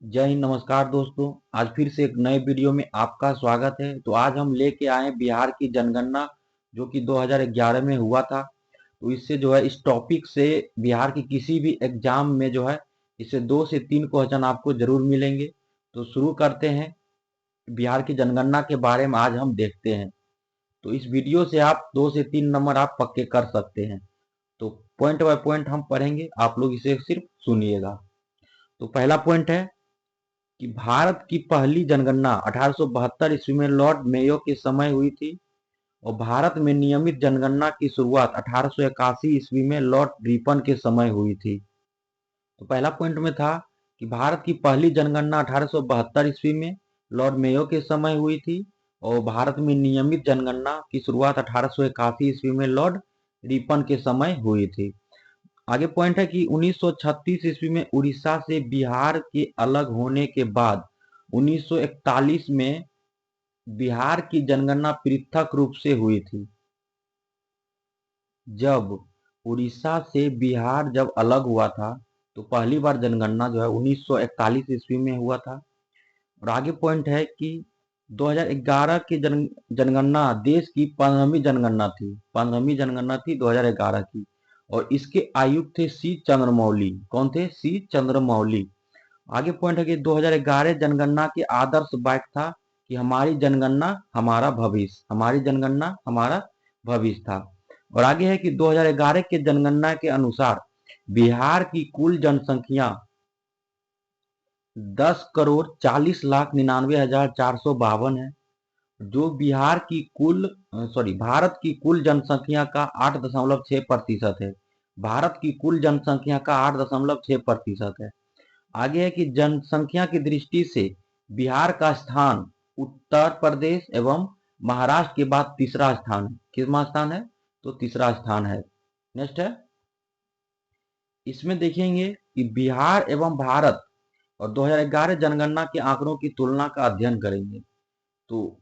जय हिंद। नमस्कार दोस्तों। आज फिर से एक नए वीडियो में आपका स्वागत है। तो आज हम लेके आए हैं बिहार की जनगणना जो कि 2011 में हुआ था। तो इससे जो है इस टॉपिक से बिहार की किसी भी एग्जाम में जो है इससे 2 से 3 क्वेश्चन आपको जरूर मिलेंगे। तो शुरू करते हैं। बिहार की जनगणना के बारे में आज हम देखते हैं। तो इस वीडियो से आप 2 से 3 नंबर आप पक्के कर सकते हैं। तो पॉइंट बाय पॉइंट हम पढ़ेंगे, आप लोग इसे सिर्फ सुनिएगा। तो पहला पॉइंट है कि भारत की पहली जनगणना 1872 ईस्वी में लॉर्ड मेयो के समय हुई थी और भारत में नियमित जनगणना की शुरुआत 1881 ईस्वी में लॉर्ड रिपन के समय हुई थी। तो पहला पॉइंट में था कि भारत की पहली जनगणना 1872 ईस्वी में लॉर्ड मेयो के समय हुई थी और भारत में नियमित जनगणना की शुरुआत 1881 ईस्वी में लॉर्ड रिपन के समय हुई थी। आगे पॉइंट है कि 1936 ईस्वी में उड़ीसा से बिहार के अलग होने के बाद 1941 में बिहार की जनगणना पृथक रूप से हुई थी। जब उड़ीसा से बिहार जब अलग हुआ था तो पहली बार जनगणना जो है 1941 ईस्वी में हुआ था। और आगे पॉइंट है कि 2011 की जनगणना देश की 15वीं जनगणना थी। 15वीं जनगणना थी 2011 की और इसके आयुक्त थे सी चंद्रमौली। कौन थे? सी चंद्रमौली। आगे पॉइंट है कि 2011 जनगणना के आदर्श वाक्य था कि हमारी जनगणना हमारा भविष्य, हमारी जनगणना हमारा भविष्य था। और आगे है कि 2011 के जनगणना के अनुसार बिहार की कुल जनसंख्या 10,40,99,452 है, जो बिहार की कुल भारत की कुल जनसंख्या का 8.6% है। भारत की कुल जनसंख्या का 8.6% है। आगे है कि जनसंख्या की दृष्टि से बिहार का स्थान उत्तर प्रदेश एवं महाराष्ट्र के बाद तीसरा स्थान है। कितना स्थान है? तो तीसरा स्थान है। नेक्स्ट है, इसमें देखेंगे कि बिहार एवं भारत और 2011 जनगणना के आंकड़ों की तुलना का अध्ययन करेंगे। तो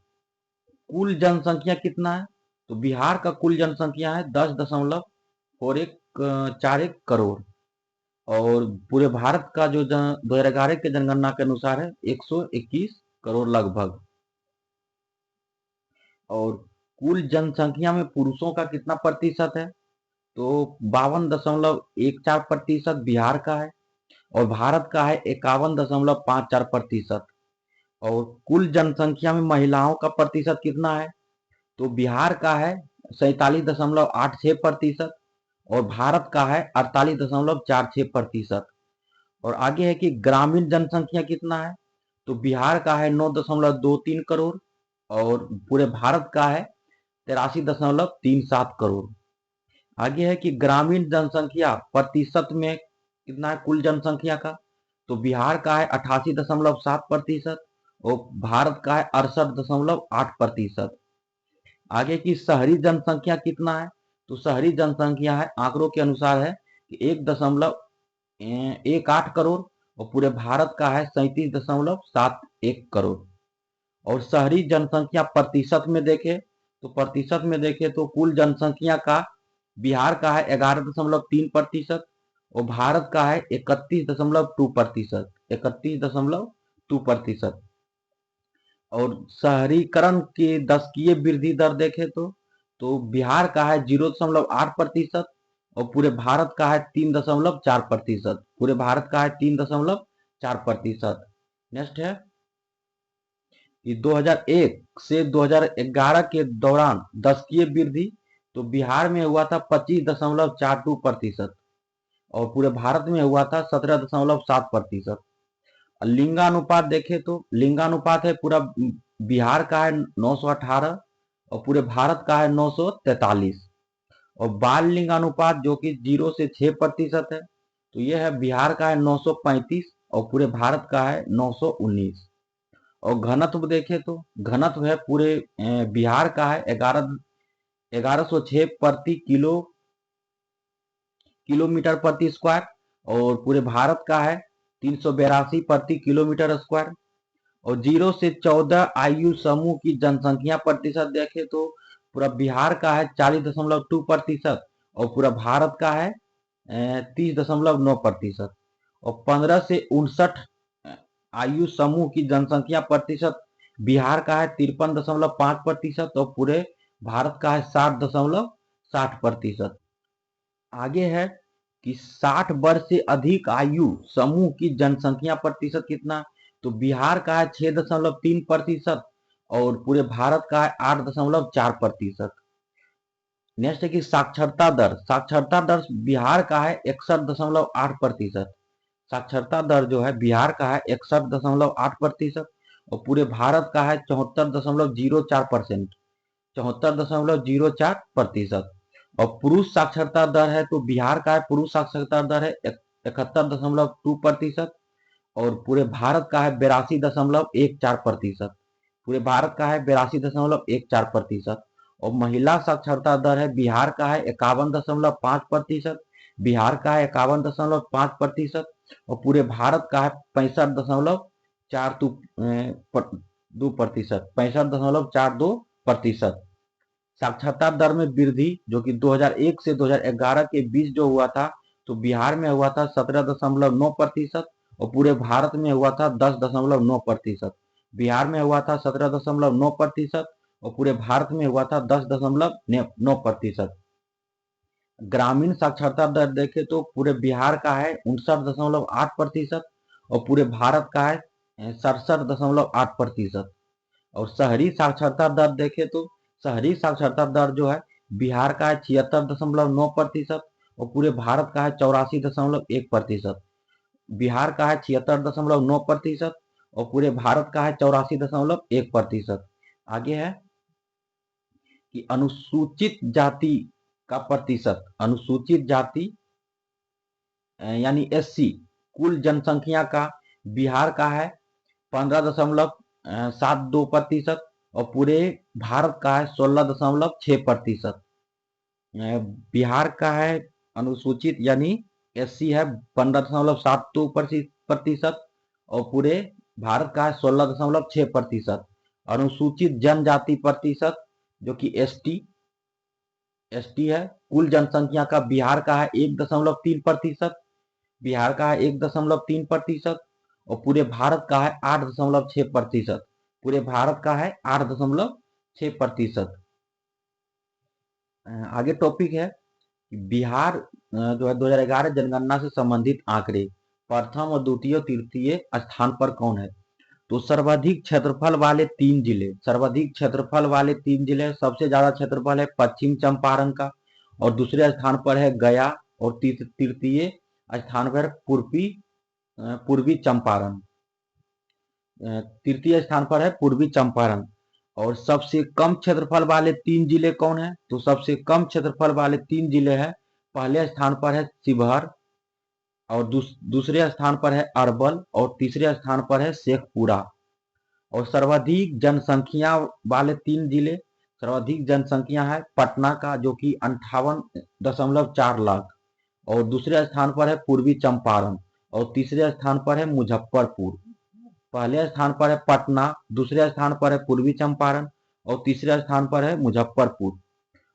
कुल जनसंख्या कितना है? तो बिहार का कुल जनसंख्या है 10,4141 करोड़ और पूरे भारत का जो 2011 के जनगणना के अनुसार है 121 करोड़ लगभग। और कुल जनसंख्या में पुरुषों का कितना प्रतिशत है? तो 52.14% बिहार का है और भारत का है 51.54%। और कुल जनसंख्या में महिलाओं का प्रतिशत कितना है? तो बिहार का है 47.86% और भारत का है 48.46%। और आगे है कि ग्रामीण जनसंख्या कितना है? तो बिहार का है 9.23 करोड़ और पूरे भारत का है 83.37 करोड़। आगे है कि ग्रामीण जनसंख्या प्रतिशत में कितना है कुल जनसंख्या का? तो बिहार का है 88.7% और भारत का है 68.8%। आगे की शहरी जनसंख्या कितना है? तो शहरी जनसंख्या है आंकड़ों के अनुसार है कि 1.18 करोड़ और पूरे भारत का है 37.71 करोड़। और शहरी जनसंख्या प्रतिशत में देखे तो कुल जनसंख्या का बिहार का है 11.3% और भारत का है 31.2%। और शहरीकरण के दशकीय वृद्धि दर देखे तो बिहार का है 0.8% और पूरे भारत का है 3.4%। पूरे भारत का है 3.4%। नेक्स्ट है कि 2001 से 2011 के दौरान दशकीय वृद्धि तो बिहार में हुआ था 25.42% और पूरे भारत में हुआ था 17.7%। लिंगानुपात देखे तो लिंगानुपात है पूरा बिहार का है 918 और पूरे भारत का है 943। और बाल लिंगानुपात जो कि 0 से 6% है तो यह है बिहार का है 935 और पूरे भारत का है 919। और घनत्व देखे तो घनत्व है पूरे बिहार का है 1106 प्रति किलोमीटर प्रति स्क्वायर और पूरे भारत का है 382 प्रति किलोमीटर स्क्वायर। और 0 से 14 आयु समूह की जनसंख्या प्रतिशत देखे तो पूरा बिहार का है 40.2% और पूरा भारत का है 30.9%। और 15 से 59 आयु समूह की जनसंख्या प्रतिशत बिहार का है 53.5% और पूरे भारत का है 60.60%। आगे है कि 60 वर्ष से अधिक आयु समूह की जनसंख्या प्रतिशत कितना, तो बिहार का है 6.3% और पूरे भारत का है 8.4%। नेक्स्ट है कि साक्षरता दर बिहार का है 61.8%। साक्षरता दर जो है बिहार का है 61.8% और पूरे भारत का है 74.04%। 74.04%। और पुरुष साक्षरता दर है तो बिहार का है पुरुष साक्षरता दर है 71.2% और पूरे भारत का है 82.14%। पूरे भारत का है 82.14%। और महिला साक्षरता दर है बिहार का है 51.5%। बिहार का है 51.5% और पूरे भारत का है 65.42%। साक्षरता दर में वृद्धि जो कि 2001 से 2011 के बीच जो हुआ था, तो बिहार में हुआ था 17.9% और पूरे भारत में हुआ था 10.9%। बिहार में हुआ था 17.9% और पूरे भारत में हुआ था 10.9%। ग्रामीण साक्षरता दर देखें तो पूरे बिहार का है 59.8% और पूरे भारत का है 67.8%। और शहरी साक्षरता दर देखें तो शहरी साक्षरता दर जो है बिहार का है 76.9% और पूरे भारत का है 84.1%। बिहार का है 76.9% और पूरे भारत का है 84.1%। आगे है कि अनुसूचित जाति का प्रतिशत, अनुसूचित जाति यानी एससी कुल जनसंख्या का बिहार का है 15.72% और पूरे भारत का है 16.6%। बिहार का है अनुसूचित यानी एससी है 15.72% और पूरे भारत का है 16.6%। अनुसूचित जनजाति प्रतिशत जो कि एसटी है कुल जनसंख्या का बिहार का है 1.3%। बिहार का है 1.3% और पूरे भारत का है 8.6%। पूरे भारत का है 8.6%। आगे टॉपिक है बिहार जो है 2011 जनगणना से संबंधित आंकड़े, प्रथम और द्वितीय तृतीय स्थान पर कौन है, तो सर्वाधिक क्षेत्रफल वाले तीन जिले, सर्वाधिक क्षेत्रफल वाले तीन जिले, सबसे ज्यादा क्षेत्रफल है पश्चिम चंपारण का और दूसरे स्थान पर है गया और तृतीय स्थान पर पूर्वी चंपारण, तृतीय स्थान पर है पूर्वी चंपारण। और सबसे कम क्षेत्रफल वाले तीन जिले कौन है, तो सबसे कम क्षेत्रफल वाले तीन जिले हैं, पहले स्थान पर है शिवहर और दूसरे स्थान पर है अरवल और तीसरे स्थान पर है शेखपुरा। और सर्वाधिक जनसंख्या वाले तीन जिले, सर्वाधिक जनसंख्या है पटना का जो कि 58.4 लाख और दूसरे स्थान पर है पूर्वी चंपारण और तीसरे स्थान पर है मुजफ्फरपुर। पहले स्थान पर है पटना, दूसरे स्थान पर है पूर्वी चंपारण और तीसरे स्थान पर है मुजफ्फरपुर।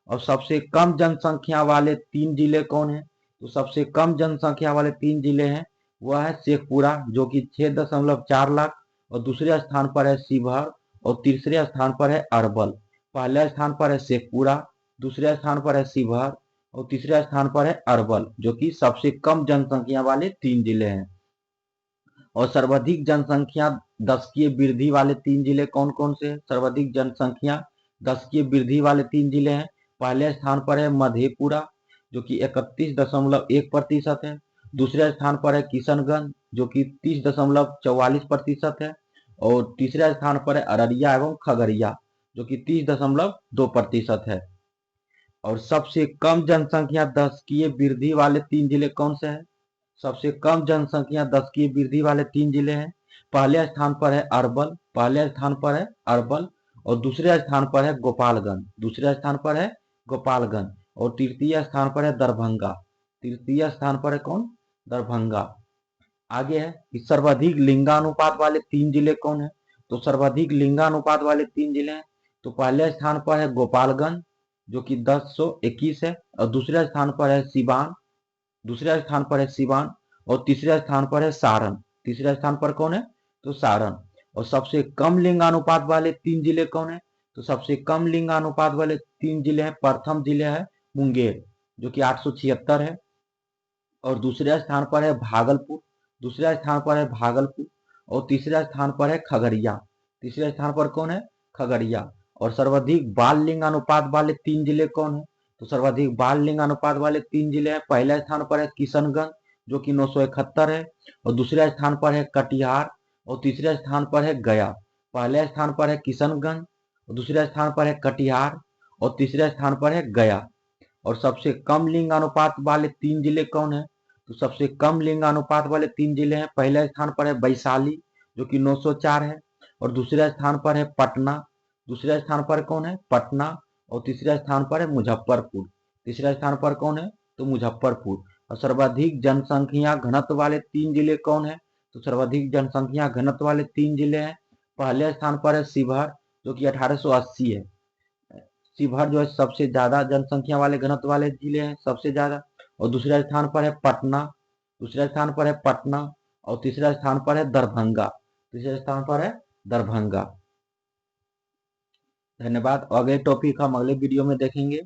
और सबसे कम जनसंख्या वाले तीन जिले कौन है, तो सबसे कम जनसंख्या वाले तीन जिले हैं वह है शेखपुरा जो कि 6.4 लाख और दूसरे स्थान पर है शिवहर और तीसरे स्थान पर है अरवल। पहले स्थान पर है शेखपुरा, दूसरे स्थान पर है शिवहर और तीसरे स्थान पर है अरवल जो कि सबसे कम जनसंख्या वाले तीन जिले हैं। और सर्वाधिक जनसंख्या दशकीय वृद्धि वाले तीन जिले कौन कौन से हैं, सर्वाधिक जनसंख्या दशकीय वृद्धि वाले तीन जिले हैं, पहले स्थान पर है मधेपुरा जो कि 31.1% है, दूसरे स्थान पर है किशनगंज जो कि 30.44% है और तीसरे स्थान पर है अररिया एवं खगड़िया जो कि 30.2% है। और सबसे कम जनसंख्या दशकीय वृद्धि वाले तीन जिले कौन से हैं, सबसे कम जनसंख्या दशकीय वृद्धि वाले तीन जिले हैं, पहले स्थान पर है अरवल, पहले स्थान पर है अरवल और दूसरे स्थान पर है गोपालगंज, दूसरे स्थान पर है गोपालगंज और तृतीय स्थान पर है दरभंगा, तृतीय स्थान पर है कौन, दरभंगा। आगे है कि सर्वाधिक लिंगानुपात वाले तीन जिले कौन है, तो सर्वाधिक लिंगानुपात वाले तीन जिले हैं, तो पहले स्थान पर है गोपालगंज जो कि 1021 है और दूसरे स्थान पर है सिवान, दूसरे स्थान पर है सिवान और तीसरे स्थान पर है सारण, तीसरे स्थान पर कौन है, तो सारण। और सबसे कम लिंगानुपात वाले 3 जिले कौन है? तो सबसे कम लिंगानुपात वाले 3 जिले हैं, प्रथम जिले है मुंगेर जो कि 876 है, और दूसरे स्थान पर है भागलपुर, दूसरे स्थान पर है भागलपुर, और तीसरे स्थान पर है खगड़िया। तीसरे स्थान पर कौन है? खगड़िया। और सर्वाधिक बाल लिंग अनुपात वाले 3 जिले कौन है? तो सर्वाधिक बाल लिंग अनुपात वाले 3 जिले हैं, पहले स्थान पर है किशनगंज जो कि 971 है, और दूसरे स्थान पर है कटिहार, और तीसरे स्थान पर है गया। पहले स्थान पर है किशनगंज, और दूसरे स्थान पर है कटिहार, और तीसरे स्थान पर है गया। और सबसे कम लिंग अनुपात वाले 3 जिले कौन है? तो सबसे कम लिंग अनुपात वाले 3 जिले हैं, पहले स्थान पर है वैशाली जो कि 904 है, और दूसरे स्थान पर है पटना, दूसरे स्थान पर कौन है? पटना, और तीसरे स्थान पर है मुजफ्फरपुर। तीसरे स्थान पर कौन है? तो मुजफ्फरपुर। और सर्वाधिक जनसंख्या घनत्व वाले 3 जिले कौन है? तो सर्वाधिक जनसंख्या घनत्व वाले 3 जिले हैं, पहले स्थान पर है शिवहर जो कि 1880 है। शिवहर जो है सबसे ज्यादा जनसंख्या वाले घनत्व वाले जिले हैं, सबसे ज्यादा। और दूसरे स्थान पर है पटना, दूसरे स्थान पर है पटना, और तीसरे स्थान पर है दरभंगा, तीसरे स्थान पर है दरभंगा। धन्यवाद। अगले टॉपिक हम अगले वीडियो में देखेंगे।